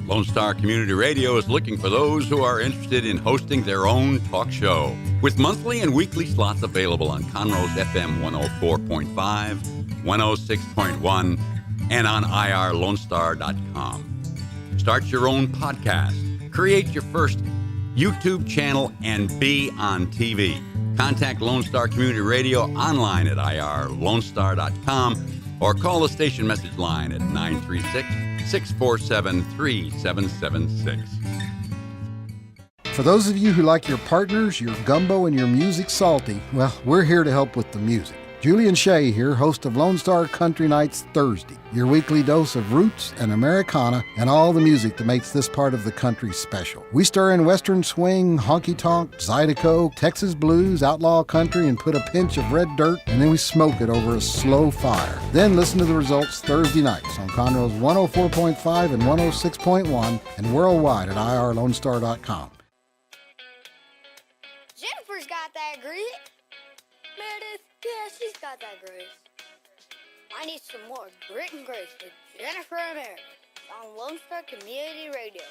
Lone Star Community Radio is looking for those who are interested in hosting their own talk show, with monthly and weekly slots available on Conroe's FM 104.5, 106.1, and on irlonestar.com. Start your own podcast, create your first YouTube channel, and be on TV. Contact Lone Star Community Radio online at irlonestar.com or call the station message line at 936-647-3776. For those of you who like your partners, your gumbo, and your music salty, well, we're here to help with the music. Julie and Shay here, host of Lone Star Country Nights Thursday, your weekly dose of roots and Americana and all the music that makes this part of the country special. We stir in Western swing, honky-tonk, Zydeco, Texas blues, outlaw country, and put a pinch of red dirt, and then we smoke it over a slow fire. Then listen to the results Thursday nights on Conroe's 104.5 and 106.1 and worldwide at irlonestar.com. Jennifer's got that grit. Meredith, yeah, she's got that grace. I need some more grit and grace with Jennifer and Merideth on Lone Star Community Radio.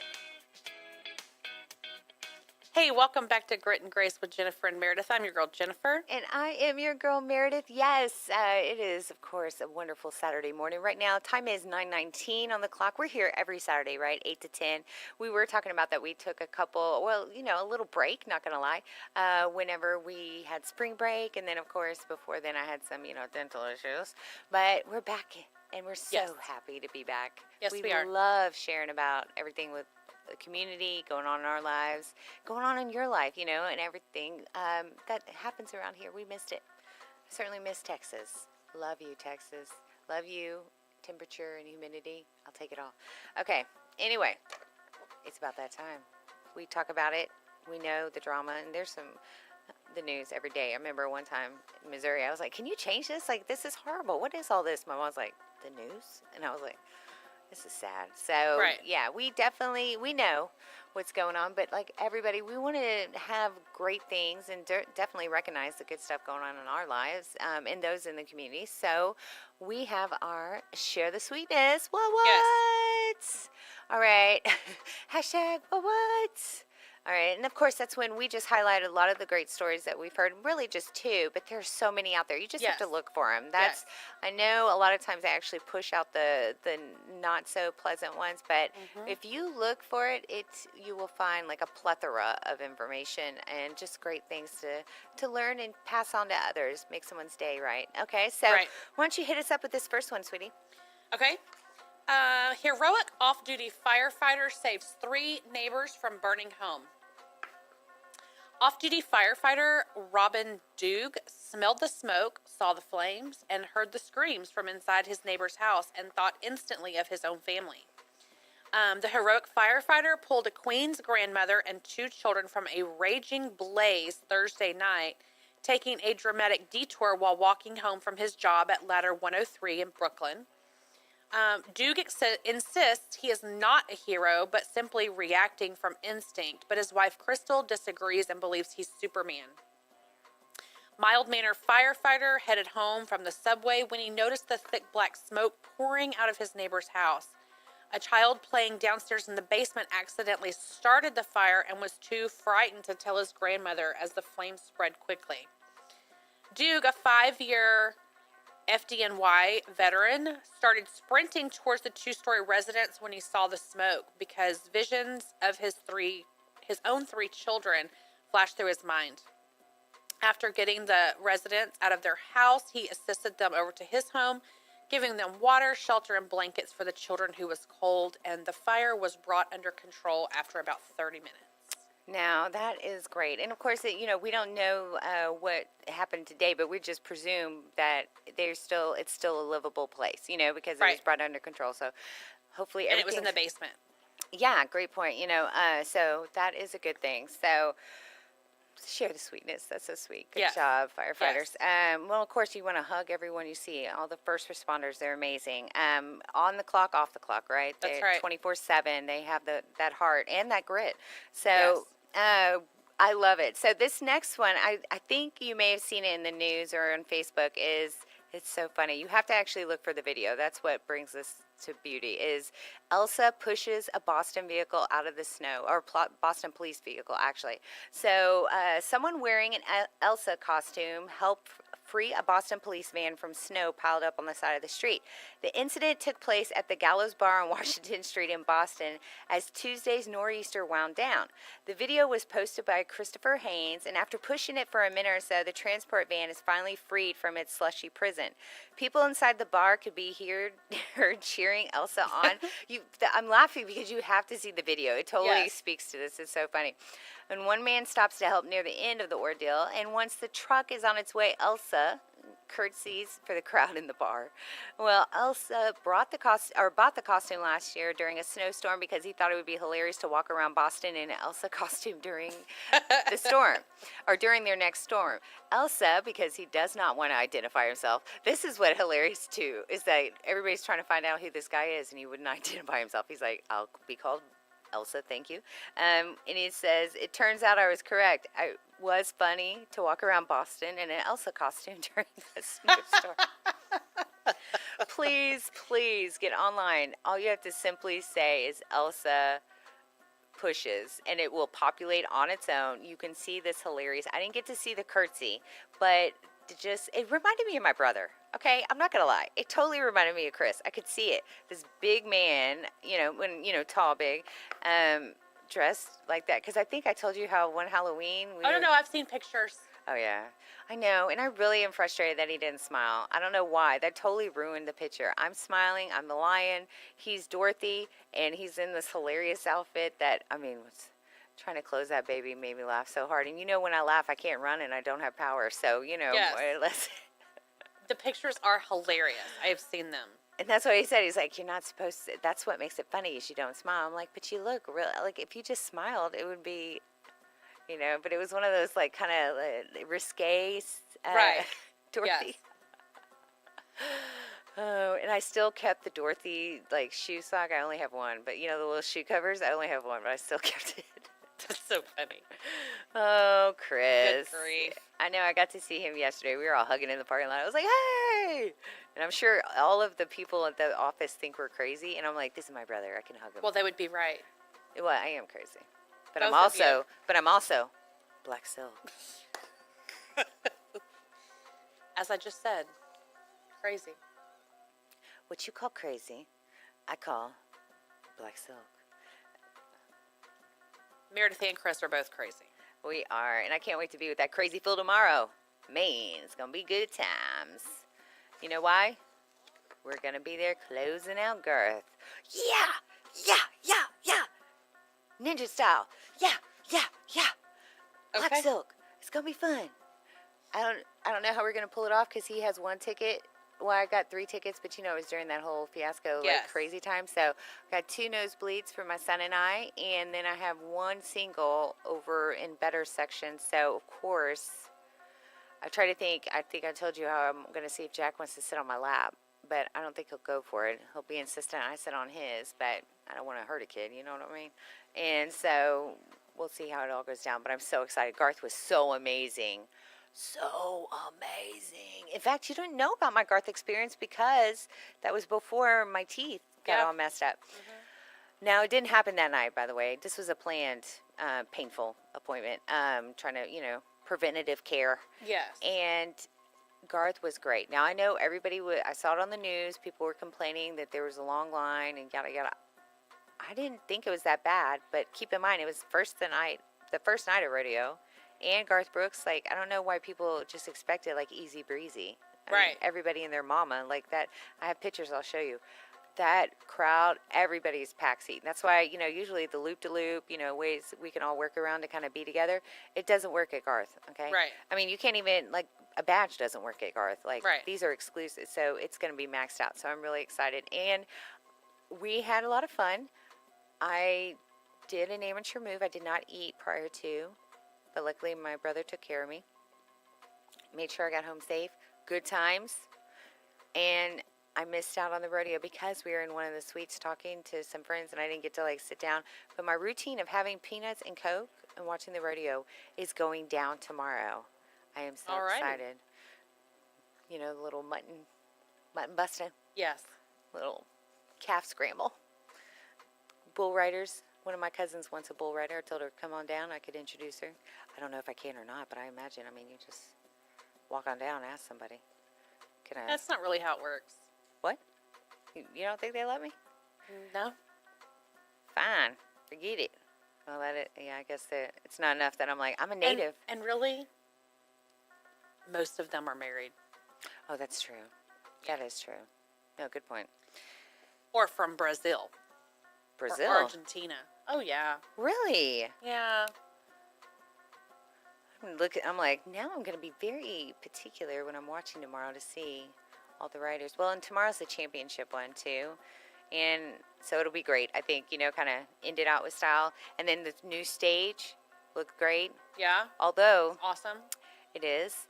Hey, welcome back to Grit and Grace with Jennifer and Merideth. I'm your girl, Jennifer. And I am your girl, Meredith. Yes, it is, of course, a wonderful Saturday morning. Right now, time is 9:19 on the clock. We're here every Saturday, right, 8 to 10. We were talking about that we took a little break, not going to lie, whenever we had spring break. And then, of course, before then, I had some, dental issues. But we're back, and we're so happy to be back. Yes, we are. We love sharing about everything with the community, going on in our lives, going on in your life, and everything that happens around here. We missed it. Certainly miss Texas. Love you, Texas. Love you, temperature and humidity. I'll take it all. Okay, anyway, it's about that time. We talk about it. We know the drama, and there's the news every day. I remember one time in Missouri, I was like, can you change this? Like, this is horrible. What is all this? My mom was like, the news? And I was like, this is sad. So, yeah, we know what's going on. But like everybody, we want to have great things and definitely recognize the good stuff going on in our lives and those in the community. So we have our Share the Sweetness. What? Yes. All right. Hashtag what? All right, and of course, that's when we just highlighted a lot of the great stories that we've heard, really just two, but there's so many out there. You just have to look for them. I know a lot of times I actually push out the not so pleasant ones, but if you look for it, you will find like a plethora of information and just great things to learn and pass on to others, make someone's day, right? Okay, so why don't you hit us up with this first one, sweetie? Okay. Heroic off-duty firefighter saves 3 neighbors from burning home. Off-duty firefighter Robin Doug smelled the smoke, saw the flames, and heard the screams from inside his neighbor's house and thought instantly of his own family. The heroic firefighter pulled a Queen's grandmother and 2 children from a raging blaze Thursday night, taking a dramatic detour while walking home from his job at Ladder 103 in Brooklyn. Doug insists he is not a hero, but simply reacting from instinct. But his wife, Crystal, disagrees and believes he's Superman. Mild-mannered firefighter headed home from the subway when he noticed the thick black smoke pouring out of his neighbor's house. A child playing downstairs in the basement accidentally started the fire and was too frightened to tell his grandmother as the flames spread quickly. Doug, a 5-year FDNY veteran, started sprinting towards the 2-story residence when he saw the smoke because visions of his own 3 children flashed through his mind. After getting the residents out of their house, he assisted them over to his home, giving them water, shelter, and blankets for the children who was cold, and the fire was brought under control after about 30 minutes. Now, that is great. And, of course, we don't know what happened today, but we just presume that it's still a livable place, because it was brought under control. So, hopefully everything. And it was in the basement. Yeah, great point. So that is a good thing. So, share the sweetness. That's so sweet. Good job, firefighters. Yes. Well, of course, you want to hug everyone you see. All the first responders, they're amazing. On the clock, off the clock, right? That's they're right. 24/7. They have that heart and that grit. So, I love it. So this next one, I think you may have seen it in the news or on Facebook, it's so funny. You have to actually look for the video. That's what brings this to beauty is Elsa pushes a Boston vehicle out of the snow, or Boston police vehicle, actually. So someone wearing an Elsa costume helped free a Boston police van from snow piled up on the side of the street. The incident took place at the Gallows Bar on Washington Street in Boston as Tuesday's nor'easter wound down. The video was posted by Christopher Haynes, and after pushing it for a minute or so, the transport van is finally freed from its slushy prison. People inside the bar could be heard cheering Elsa on. I'm laughing because you have to see the video. It totally speaks to this. It's so funny. And one man stops to help near the end of the ordeal, and once the truck is on its way, Elsa curtsies for the crowd in the bar. Well, Elsa bought the costume last year during a snowstorm because he thought it would be hilarious to walk around Boston in an Elsa costume during the storm, or during their next storm. Elsa, because he does not want to identify himself, this is what hilarious too, is that everybody's trying to find out who this guy is, and he wouldn't identify himself. He's like, I'll be called Elsa, thank you. And he says, it turns out I was correct. I was funny to walk around Boston in an Elsa costume during the snowstorm. Please get online. All you have to simply say is Elsa pushes, and it will populate on its own. You can see this hilarious. I didn't get to see the curtsy, but it reminded me of my brother. Okay, I'm not gonna lie. It totally reminded me of Chris. I could see it. This big man, tall, big, dressed like that. Because I think I told you how one Halloween. No, I've seen pictures. Oh yeah, I know, and I really am frustrated that he didn't smile. I don't know why. That totally ruined the picture. I'm smiling. I'm the lion. He's Dorothy, and he's in this hilarious outfit that trying to close that baby made me laugh so hard. And when I laugh, I can't run and I don't have power. So Yes. The pictures are hilarious. I have seen them. And that's what he said. He's like, you're not supposed to. That's what makes it funny is you don't smile. I'm like, but you look real. Like, if you just smiled, it would be, But it was one of those, like, kind of risque, right. Dorothy. Yes. Oh, and I still kept the Dorothy, like, shoe sock. I only have one. But, the little shoe covers, I only have one. But I still kept it. That's so funny. Oh, Chris. Good grief. I know. I got to see him yesterday. We were all hugging in the parking lot. I was like, hey! And I'm sure all of the people at the office think we're crazy. And I'm like, this is my brother. I can hug him. Well, they would be right. Well, I am crazy. But Both I'm also black silk. As I just said, crazy. What you call crazy, I call black silk. Meredith and Chris are both crazy. We are, and I can't wait to be with that crazy fool tomorrow. Man, it's going to be good times. You know why? We're going to be there closing out Garth. Yeah. Ninja style. Yeah. Black Okay. silk. It's going to be fun. I don't know how we're going to pull it off because he has one ticket. Well, I got 3 tickets, but it was during that whole fiasco, Yes. crazy time. So I got 2 nosebleeds for my son and I, and then I have 1 single over in better section. So, of course, I try to think. I think I told you how I'm going to see if Jack wants to sit on my lap, but I don't think he'll go for it. He'll be insistent I sit on his, but I don't want to hurt a kid, you know what I mean? And so we'll see how it all goes down, but I'm so excited. Garth was so amazing. So amazing. In fact, you didn't know about my Garth experience because that was before my teeth got all messed up. Mm-hmm. Now, it didn't happen that night, by the way. This was a planned, painful appointment, trying to, preventative care. Yes. And Garth was great. Now, I know everybody I saw it on the news. People were complaining that there was a long line and yada, yada. I didn't think it was that bad, but keep in mind, it was the first night of rodeo. And Garth Brooks, like, I don't know why people just expect it, like, easy breezy. I mean, everybody and their mama, like that. I have pictures I'll show you. That crowd, everybody's pack seat. And that's why, usually the loop-de-loop, ways we can all work around to kind of be together. It doesn't work at Garth, okay? Right. I mean, you can't even, like, a badge doesn't work at Garth. Like, these are exclusive, so it's going to be maxed out. So I'm really excited. And we had a lot of fun. I did an amateur move. I did not eat prior to. But luckily, my brother took care of me. Made sure I got home safe. Good times. And I missed out on the rodeo because we were in one of the suites talking to some friends, and I didn't get to, like, sit down. But my routine of having peanuts and Coke and watching the rodeo is going down tomorrow. I am so excited. The little mutton busting. Yes. Little calf scramble. Bull riders. One of my cousins wants a bull rider. I told her, come on down. I could introduce her. I don't know if I can or not, but I imagine. I mean, you just walk on down and ask somebody. Can I? That's not really how it works. What? You don't think they let me? No. Fine. Forget it. Well, I guess it's not enough that I'm like, I'm a native. And really, most of them are married. Oh, that's true. That is true. No, good point. Or from Brazil. Brazil? Or Argentina. Oh, yeah. Really? Yeah. I'm like, now I'm going to be very particular when I'm watching tomorrow to see all the riders. Well, and tomorrow's the championship one, too. And so it'll be great. I think, kind of end it out with style. And then the new stage looked great. Yeah. Although. Awesome. It is.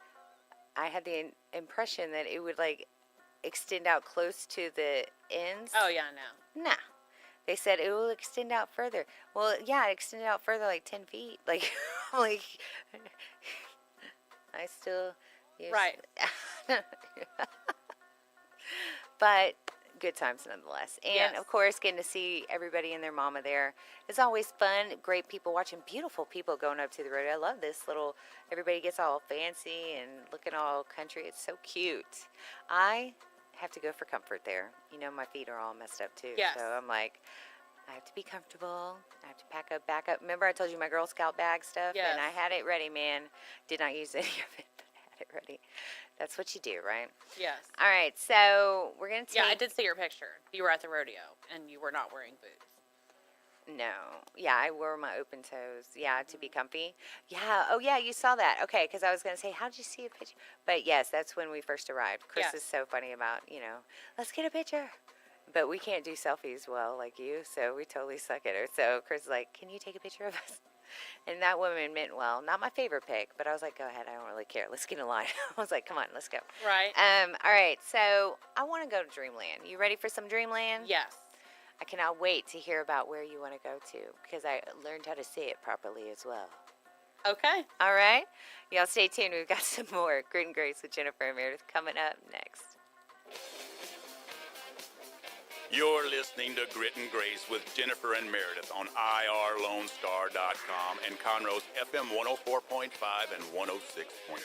I had the impression that it would, extend out close to the ends. Oh, yeah, no. Nah. They said it will extend out further. Well, yeah, it extended out further, 10 feet. I still... Right. But good times nonetheless. And, Yes. of course, getting to see everybody and their mama there is always fun. Great people, watching beautiful people going up to the rodeo. I love this little... Everybody gets all fancy and looking all country. It's so cute. I have to go for comfort there. My feet are all messed up too. Yes. So I'm like, I have to be comfortable. I have to back up. Remember I told you my Girl Scout bag stuff? Yes. And I had it ready, man. Did not use any of it, but I had it ready. That's what you do, right? Yes. All right, so we're going to take... Yeah, I did see your picture. You were at the rodeo, and you were not wearing boots. No. Yeah, I wore my open toes. Yeah, to be comfy. Yeah. Oh, yeah, you saw that. Okay, because I was going to say, how did you see a picture? But, yes, that's when we first arrived. Chris Yes. is so funny about, let's get a picture. But we can't do selfies well like you, so we totally suck at her. So Chris is like, can you take a picture of us? And that woman meant well. Not my favorite pick, but I was like, go ahead. I don't really care. Let's get in line. I was like, come on, let's go. Right. All right, so I want to go to Dreamland. You ready for some Dreamland? Yes. I cannot wait to hear about where you want to go to because I learned how to say it properly as well. Okay. All right? Y'all stay tuned. We've got some more Grit and Grace with Jennifer and Merideth coming up next. You're listening to Grit and Grace with Jennifer and Merideth on IRLoneStar.com and Conroe's FM 104.5 and 106.5.